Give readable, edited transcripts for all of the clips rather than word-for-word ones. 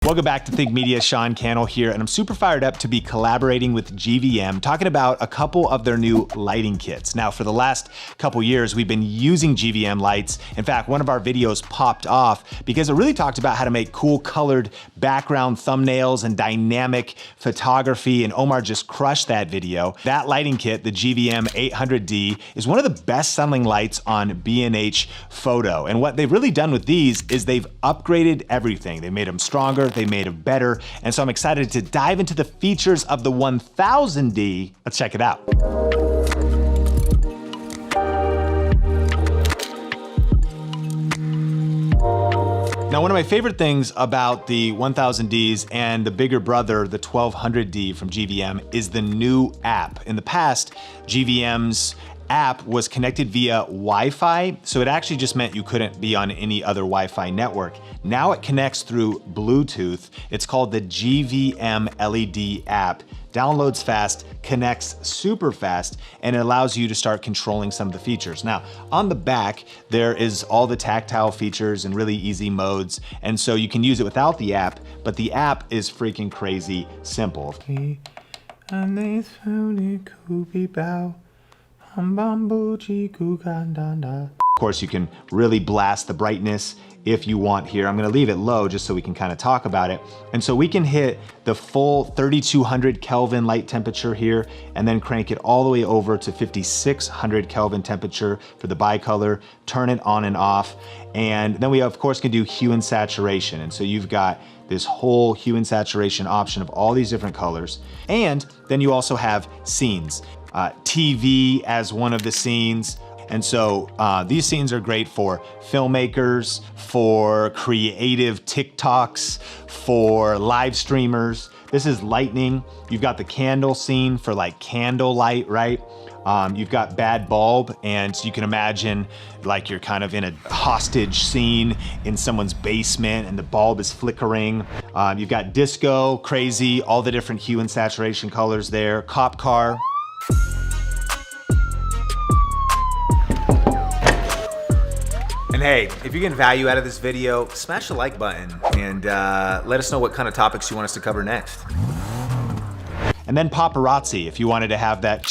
Welcome back to Think Media. Sean Cannell here, and I'm super fired up to be collaborating with GVM, talking about a couple of their new lighting kits. Now, for the last couple years, we've been using GVM lights. In fact, one of our videos popped off because it really talked about how to make cool colored background thumbnails and dynamic photography, and Omar just crushed that video. That lighting kit, the GVM 800D, is one of the best-selling lights on B&H Photo. And what they've really done with these is they've upgraded everything. They made them stronger, they made it better, and so I'm excited to dive into the features of the 1000D. Let's check it out. Now, one of my favorite things about the 1000Ds and the bigger brother, the 1200D from GVM, is the new app. In the past, GVM's app was connected via Wi-Fi, so it actually just meant you couldn't be on any other Wi-Fi network. Now it connects through Bluetooth. It's called the GVM LED App. Downloads fast, connects super fast, and it allows you to start controlling some of the features. Now, on the back, there is all the tactile features and really easy modes, and so you can use it without the app, but the app is freaking crazy simple. Of course, you can really blast the brightness if you want here. I'm gonna leave it low just so we can kind of talk about it. And so we can hit the full 3200 Kelvin light temperature here, and then crank it all the way over to 5600 Kelvin temperature for the bicolor, turn it on and off. And then we of course can do hue and saturation. And so you've got this whole hue and saturation option of all these different colors. And then you also have scenes. TV as one of the scenes. And so these scenes are great for filmmakers, for creative TikToks, for live streamers. This is lightning. You've got the candle scene for like candlelight, right? You've got bad bulb, and you can imagine like you're kind of in a hostage scene in someone's basement and the bulb is flickering. You've got disco, crazy, all the different hue and saturation colors there. Cop car. And hey, if you're getting value out of this video, smash the like button and let us know what kind of topics you want us to cover next. And then paparazzi, if you wanted to have that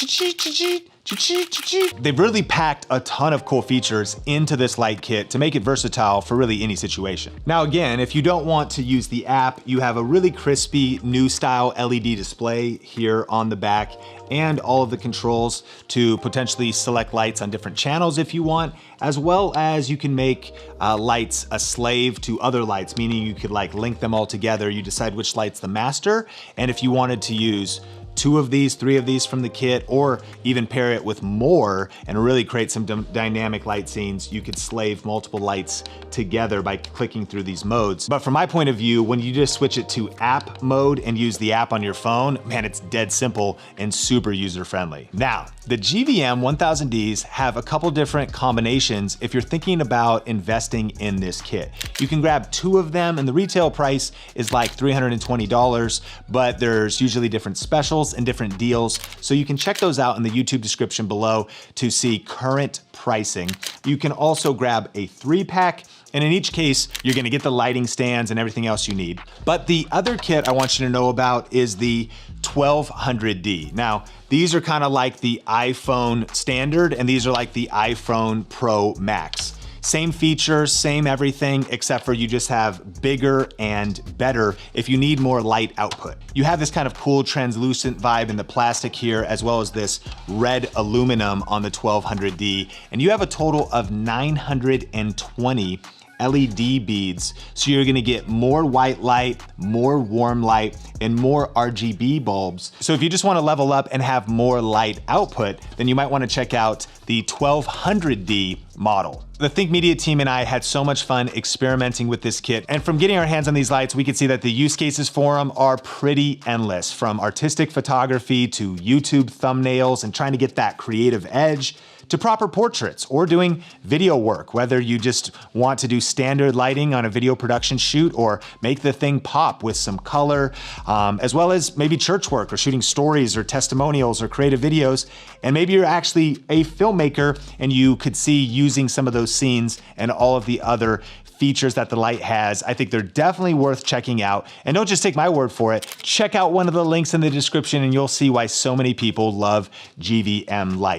they've really packed a ton of cool features into this light kit to make it versatile for really any situation. Now again, if you don't want to use the app, you have a really crispy new style LED display here on the back, and all of the controls to potentially select lights on different channels if you want, as well as you can make lights a slave to other lights, meaning you could like link them all together. You decide which light's the master, and if you wanted to use 2 of these, 3 of these from the kit, or even pair it with more and really create some dynamic light scenes, you could slave multiple lights together by clicking through these modes. But from my point of view, when you just switch it to app mode and use the app on your phone, man, it's dead simple and super user-friendly. Now, the GVM 1000Ds have a couple different combinations if you're thinking about investing in this kit. You can grab 2 of them, and the retail price is like $320, but there's usually different specials and different deals. So you can check those out in the YouTube description below to see current pricing. You can also grab a 3-pack, and in each case, you're gonna get the lighting stands and everything else you need. But the other kit I want you to know about is the 1200D. Now, these are kind of like the iPhone standard, and these are like the iPhone Pro Max. Same features, same everything, except for you just have bigger and better if you need more light output. You have this kind of cool translucent vibe in the plastic here, as well as this red aluminum on the 1200D. And you have a total of 920 LED beads. So you're gonna get more white light, more warm light, and more RGB bulbs. So if you just wanna level up and have more light output, then you might wanna check out the 1200D model. The Think Media team and I had so much fun experimenting with this kit, and from getting our hands on these lights, we could see that the use cases for them are pretty endless, from artistic photography to YouTube thumbnails and trying to get that creative edge, to proper portraits or doing video work, whether you just want to do standard lighting on a video production shoot or make the thing pop with some color, as well as maybe church work or shooting stories or testimonials or creative videos. And maybe you're actually a filmmaker and you could see using some of those scenes and all of the other features that the light has. I think they're definitely worth checking out. And don't just take my word for it. Check out one of the links in the description and you'll see why so many people love GVM lights.